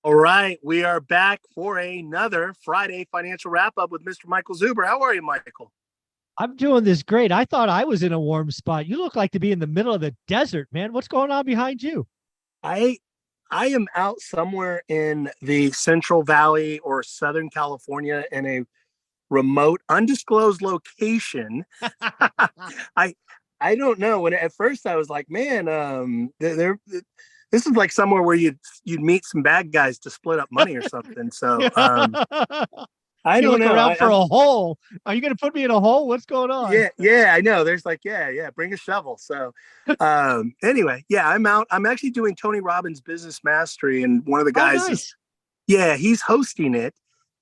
All right, we are back for another Friday financial wrap up with Mr. Michael Zuber. How are you, Michael? I'm doing this great. I thought I was in a warm spot. You look like to be in the middle of the desert, man. What's going on behind you? I I am out somewhere in the Central Valley or Southern California in a remote, undisclosed location. I I don't know. When at first I was like, man, this is like somewhere where you'd meet some bad guys to split up money or something. So I You don't look know. around for a hole. Are you going to put me in a hole? What's going on? Yeah, I know. There's like, yeah, bring a shovel. So, anyway, yeah, I'm out. I'm actually doing Tony Robbins Business Mastery, and one of the Oh, guys is, nice. yeah, he's hosting it,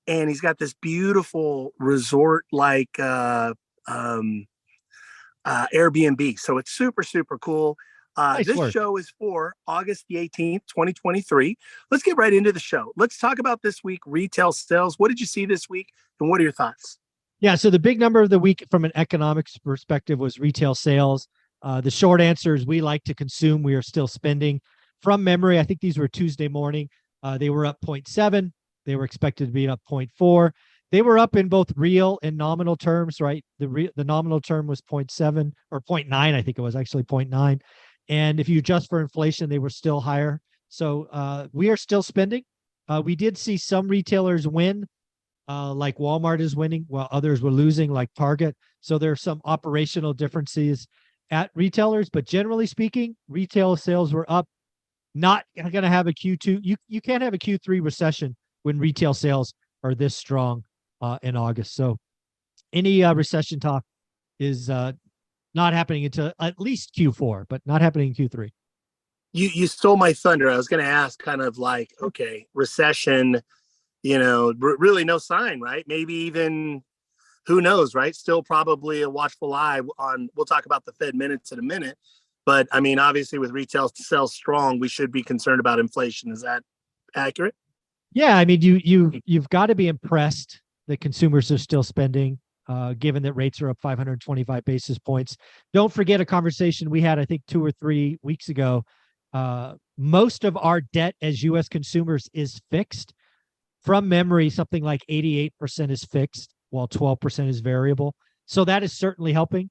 and he's got this beautiful resort like Airbnb. So it's super, super cool. Nice This work. show is for August the 18th, 2023. Let's get right into the show. Let's talk about this week retail sales. What did you see this week, and what are your thoughts? Yeah. So the big number of the week from an economics perspective was retail sales. The short answer is we like to consume. We are still spending. From memory, I think these were Tuesday morning. They were up 0.7. They were expected to be up 0.4. They were up in both real and nominal terms, right? The nominal term was zero point 0.7 or zero point 0.9. I think it was actually zero point 0.9. And if you adjust for inflation, they were still higher. So we are still spending. We did see some retailers win, like Walmart is winning while others were losing, like Target. So there are some operational differences at retailers, but generally speaking, retail sales were up. Not going to have a Q2. You can't have a Q3 recession when retail sales are this strong in August. So any recession talk is not happening until at least Q4, but not happening in Q3. You stole my thunder. I was going to ask, kind of like, okay, recession, really no sign, right? Maybe even, who knows, right? Still probably a watchful eye on. We'll talk about the Fed minutes in a minute, but I mean, obviously, with retail sales strong, we should be concerned about inflation. Is that accurate? Yeah, I mean, you've got to be impressed that consumers are still spending, given that rates are up 525 basis points. Don't forget a conversation we had, I think, 2 or 3 weeks ago. Most of our debt as U.S. consumers is fixed. From memory, something like 88% is fixed, while 12% is variable. So that is certainly helping.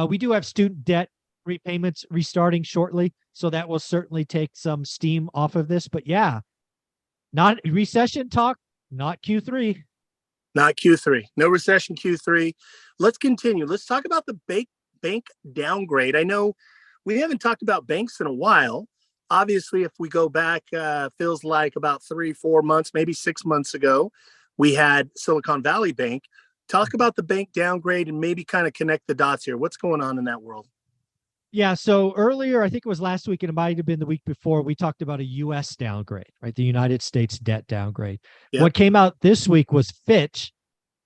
We do have student debt repayments restarting shortly, so that will certainly take some steam off of this. But yeah, not recession talk, not Q3. Not Q3. No recession Q3. Let's continue. Let's talk about the bank downgrade. I know we haven't talked about banks in a while. Obviously, if we go back, feels like about 3, 4 months, maybe 6 months ago, we had Silicon Valley Bank. Talk about the bank downgrade and maybe kind of connect the dots here. What's going on in that world? Yeah. So earlier, I think it was last week, and it might have been the week before, we talked about a US downgrade, right? The United States debt downgrade. Yep. What came out this week was Fitch.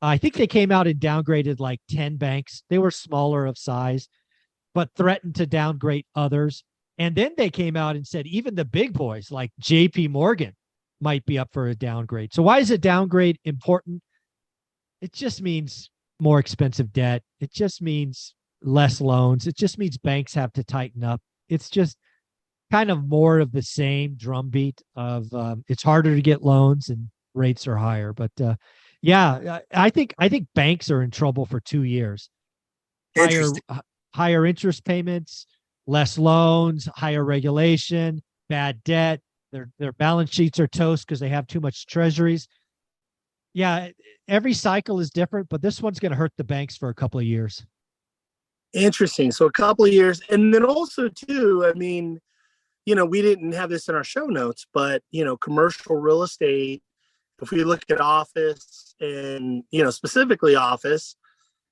I think they came out and downgraded like 10 banks. They were smaller of size, but threatened to downgrade others. And then they came out and said even the big boys like JP Morgan might be up for a downgrade. So why is a downgrade important? It just means more expensive debt. It just means less loans. It just means banks have to tighten up. It's just kind of more of the same drumbeat of it's harder to get loans and rates are higher. But yeah, I think banks are in trouble for 2 years. Higher Interesting. higher interest payments, less loans, higher regulation, bad debt. Their balance sheets are toast because they have too much treasuries. Yeah, every cycle is different, but this one's going to hurt the banks for a couple of years. Interesting. So a couple of years. And then also, too, I mean, we didn't have this in our show notes, but, commercial real estate, if we look at office and, specifically office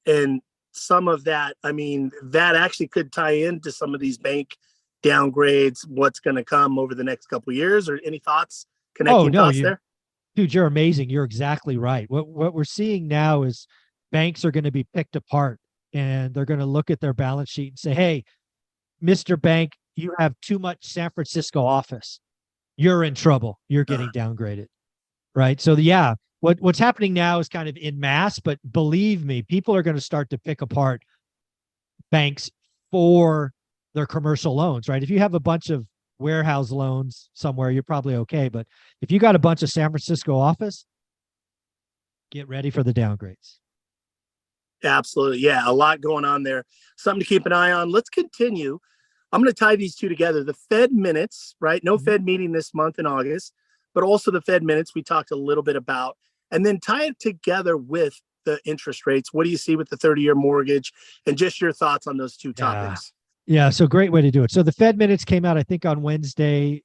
and some of that, I mean, that actually could tie into some of these bank downgrades, what's going to come over the next couple of years, or any thoughts, Oh connecting no, thoughts you there? dude, you're amazing. You're exactly right. What we're seeing now is banks are going to be picked apart and they're going to look at their balance sheet and say, "Hey, Mr. Bank, you have too much San Francisco office. You're in trouble. You're Uh, getting downgraded." Right? So yeah, what's happening now is kind of in mass, but believe me, people are going to start to pick apart banks for their commercial loans, right? If you have a bunch of warehouse loans somewhere, you're probably okay. But if you got a bunch of San Francisco office, get ready for the downgrades. Absolutely. Yeah, a lot going on there. Something to keep an eye on. Let's continue. I'm going to tie these two together. The Fed minutes, right? No Fed meeting this month in August, but also the Fed minutes we talked a little bit about, and then tie it together with the interest rates. What do you see with the 30-year mortgage, and just your thoughts on those two topics? Yeah. So great way to do it. So the Fed minutes came out, I think, on Wednesday.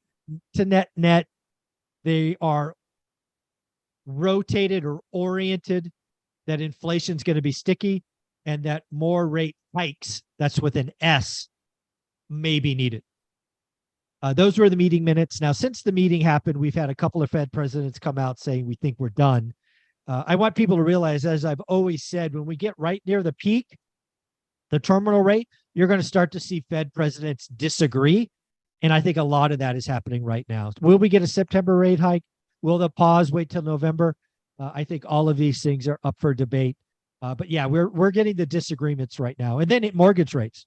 To net, they are rotated or oriented that inflation's going to be sticky and that more rate hikes, that's with an S, may be needed. Those were the meeting minutes. Now, since the meeting happened, we've had a couple of Fed presidents come out saying we think we're done. I want people to realize, as I've always said, when we get right near the peak, the terminal rate, you're going to start to see Fed presidents disagree. And I think a lot of that is happening right now. Will we get a September rate hike? Will the pause wait till November? I think all of these things are up for debate. But yeah, we're getting the disagreements right now. And then mortgage rates.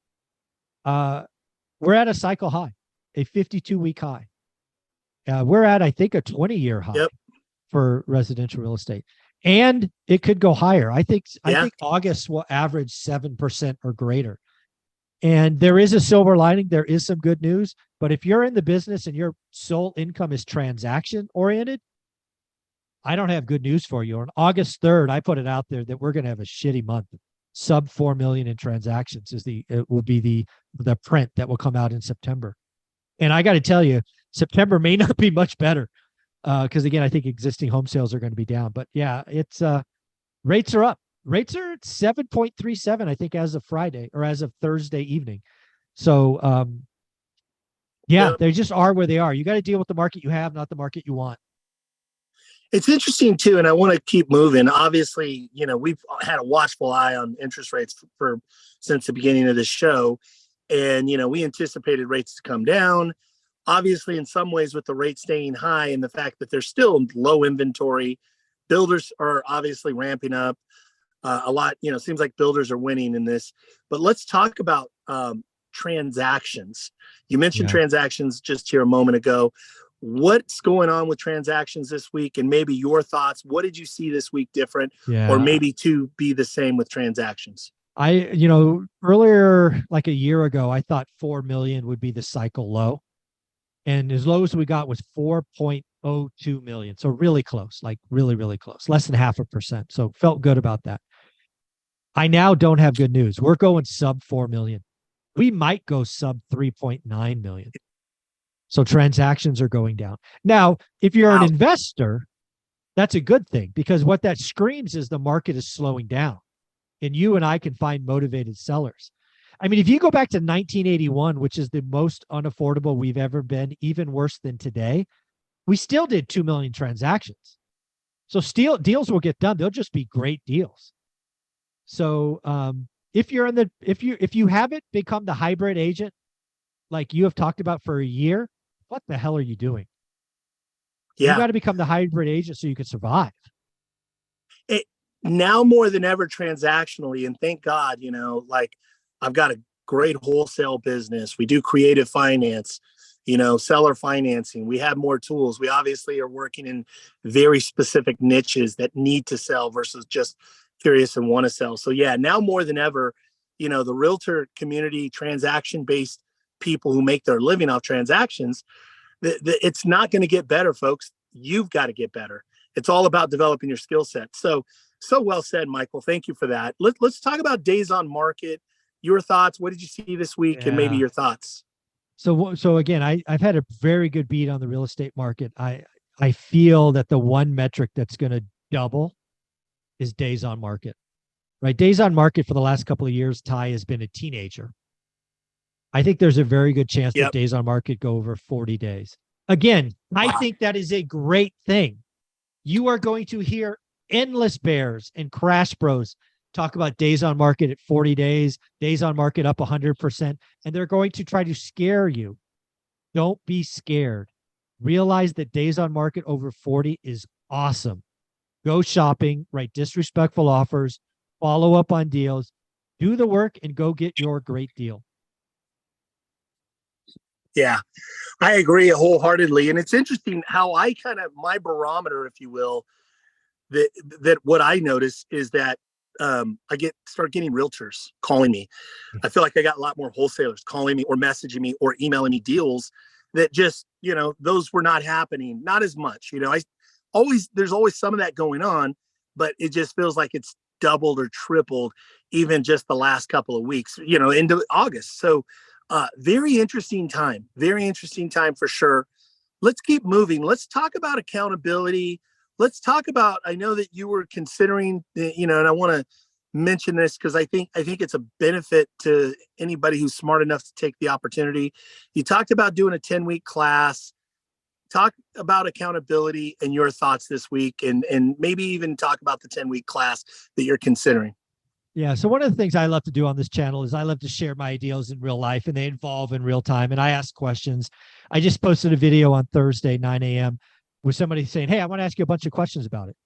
We're at a cycle high, a 52-week high. We're at, I think, a 20-year high for residential real estate. And it could go higher. I think August will average 7% or greater. And there is a silver lining. There is some good news. But if you're in the business and your sole income is transaction oriented, I don't have good news for you. On August 3rd, I put it out there that we're going to have a shitty month. Sub 4 million in transactions will be the print that will come out in September. And I got to tell you, September may not be much better because again, I think existing home sales are going to be down. But yeah, it's rates are up. Rates are at 7.37, I think, as of Friday or as of Thursday evening. So they just are where they are. You got to deal with the market you have, not the market you want. It's interesting too, and I want to keep moving. Obviously, we've had a watchful eye on interest rates since the beginning of this show, and we anticipated rates to come down. Obviously, in some ways, with the rate staying high and the fact that there's still low inventory, builders are obviously ramping up a lot. Seems like builders are winning in this. But let's talk about transactions. You mentioned transactions just here a moment ago. What's going on with transactions this week, and maybe your thoughts? What did you see this week different, or maybe to be the same with transactions? Earlier, like a year ago, I thought 4 million would be the cycle low, and as low as we got was 4.02 million. So really close, like really, really close, less than 0.5%. So felt good about that. I now don't have good news. We're going sub 4 million. We might go sub 3.9 million. So transactions are going down. Now, if you're an investor, that's a good thing, because what that screams is the market is slowing down and you and I can find motivated sellers. I mean, if you go back to 1981, which is the most unaffordable we've ever been, even worse than today, we still did 2 million transactions. So deals will get done. They'll just be great deals. So if you haven't become the hybrid agent like you have talked about for a year, what the hell are you doing? You got to become the hybrid agent so you can survive. Now more than ever transactionally, and thank God, I've got a great wholesale business. We do creative finance, seller financing. We have more tools. We obviously are working in very specific niches that need to sell versus just curious and want to sell. So now more than ever, the realtor community, transaction-based people who make their living off transactions, it's not going to get better, folks. You've got to get better. It's all about developing your skill set. So well said, Michael. Thank you for that. Let's talk about days on market. Your thoughts. What did you see this week, and maybe your thoughts? So again, I've had a very good beat on the real estate market. I feel that the one metric that's going to double is days on market. Right? Days on market for the last couple of years, Ty, has been a teenager. I think there's a very good chance that days on market go over 40 days. Again, I think that is a great thing. You are going to hear endless bears and crash bros talk about days on market at 40 days, days on market up 100%, and they're going to try to scare you. Don't be scared. Realize that days on market over 40 is awesome. Go shopping, write disrespectful offers, follow up on deals, do the work, and go get your great deal. Yeah, I agree wholeheartedly. And it's interesting how I kind of, my barometer, if you will, that what I notice is that I start getting realtors calling me. I feel like I got a lot more wholesalers calling me or messaging me or emailing me deals that just, those were not happening, not as much. There's always some of that going on, but it just feels like it's doubled or tripled even just the last couple of weeks, into August. So very interesting time for sure. Let's keep moving. Let's talk about accountability. Let's talk about, I know that you were considering, and I want to mention this because I think it's a benefit to anybody who's smart enough to take the opportunity. You talked about doing a 10-week class. Talk about accountability and your thoughts this week, and maybe even talk about the 10-week class that you're considering. Yeah. So one of the things I love to do on this channel is I love to share my ideas in real life, and they involve in real time. And I ask questions. I just posted a video on Thursday, 9 a.m. with somebody saying, "Hey, I want to ask you a bunch of questions about it."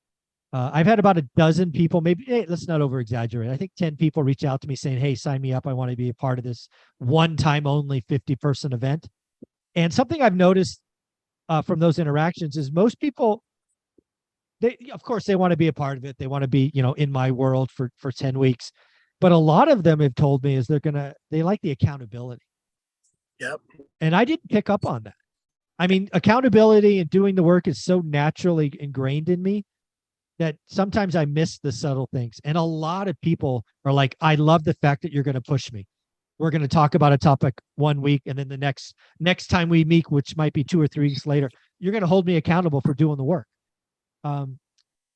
I've had about a dozen people, maybe, hey, let's not over exaggerate. I think 10 people reach out to me saying, "Hey, sign me up. I want to be a part of this one-time only 50-person event." And something I've noticed from those interactions is most people, of course, they want to be a part of it. They want to be, in my world for 10 weeks. But a lot of them have told me is they like the accountability. Yep. And I didn't pick up on that. I mean, accountability and doing the work is so naturally ingrained in me that sometimes I miss the subtle things. And a lot of people are like, "I love the fact that you're going to push me. We're going to talk about a topic 1 week, and then the next time we meet, which might be 2 or 3 weeks later, you're going to hold me accountable for doing the work."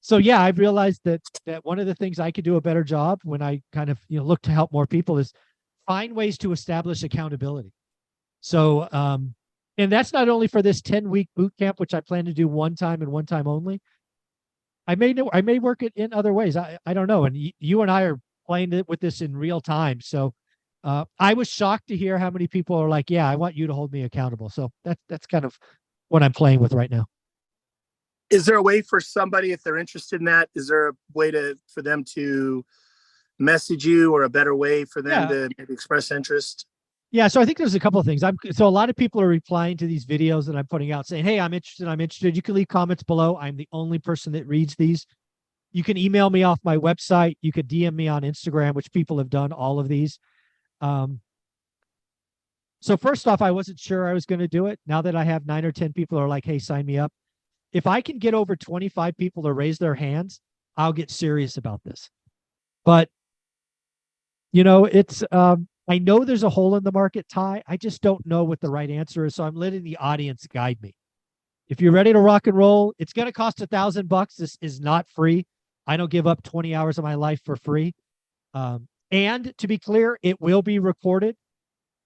So yeah, I've realized that one of the things I could do a better job when I kind of look to help more people is find ways to establish accountability. So and that's not only for this 10-week boot camp, which I plan to do one time and one time only. I may work it in other ways. I don't know. And you and I are playing it with this in real time. So I was shocked to hear how many people are like, "Yeah, I want you to hold me accountable." So that's kind of what I'm playing with right now. Is there a way for somebody, if they're interested in that, is there a way for them to message you, or a better way for them to maybe express interest? Yeah, so I think there's a couple of things. So a lot of people are replying to these videos that I'm putting out saying, "Hey, I'm interested. I'm interested." You can leave comments below. I'm the only person that reads these. You can email me off my website. You could DM me on Instagram, which people have done all of these. So first off, I wasn't sure I was going to do it. Now that I have 9 or 10 people who are like, "Hey, sign me up." If I can get over 25 people to raise their hands, I'll get serious about this. But it's I know there's a hole in the market, Ty. I just don't know what the right answer is. So I'm letting the audience guide me. If you're ready to rock and roll, it's going to cost $1,000. This is not free. I don't give up 20 hours of my life for free. And to be clear, it will be recorded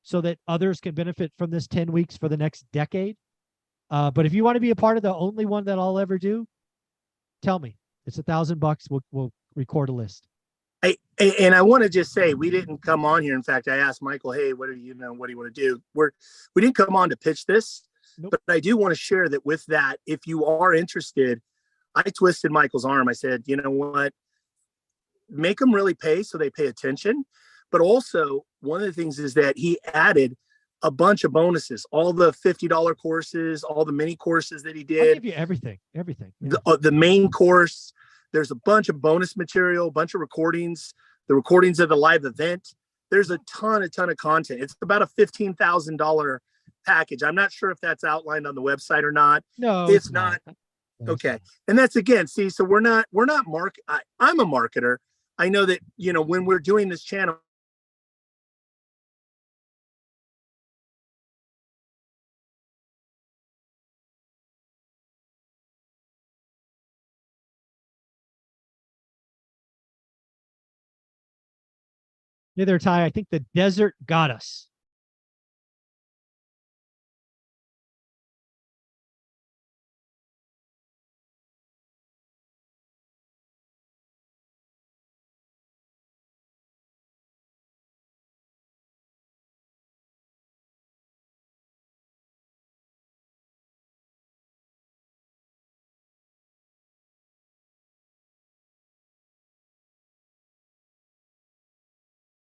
so that others can benefit from this 10 weeks for the next decade. But if you want to be a part of the only one that I'll ever do, tell me. It's $1,000. We'll record a list. And I want to just say, we didn't come on here. In fact, I asked Michael, "Hey, what do you want to do?" We didn't come on to pitch this, Nope. But I do want to share that with that, if you are interested, I twisted Michael's arm. I said, "You know what? Make them really pay so they pay attention." But also, one of the things is that he added a bunch of bonuses, all the $50 courses, all the mini courses that he I'll did. give you everything. Yeah. The main course. There's a bunch of bonus material, a bunch of recordings, the recordings of the live event. There's a ton of content. It's about a $15,000 package. I'm not sure if that's outlined on the website or not. No, it's not. Okay. And that's, again, see, so we're not I'm a marketer. I know that, when we're doing this channel, Hey there, Ty. I think the desert got us.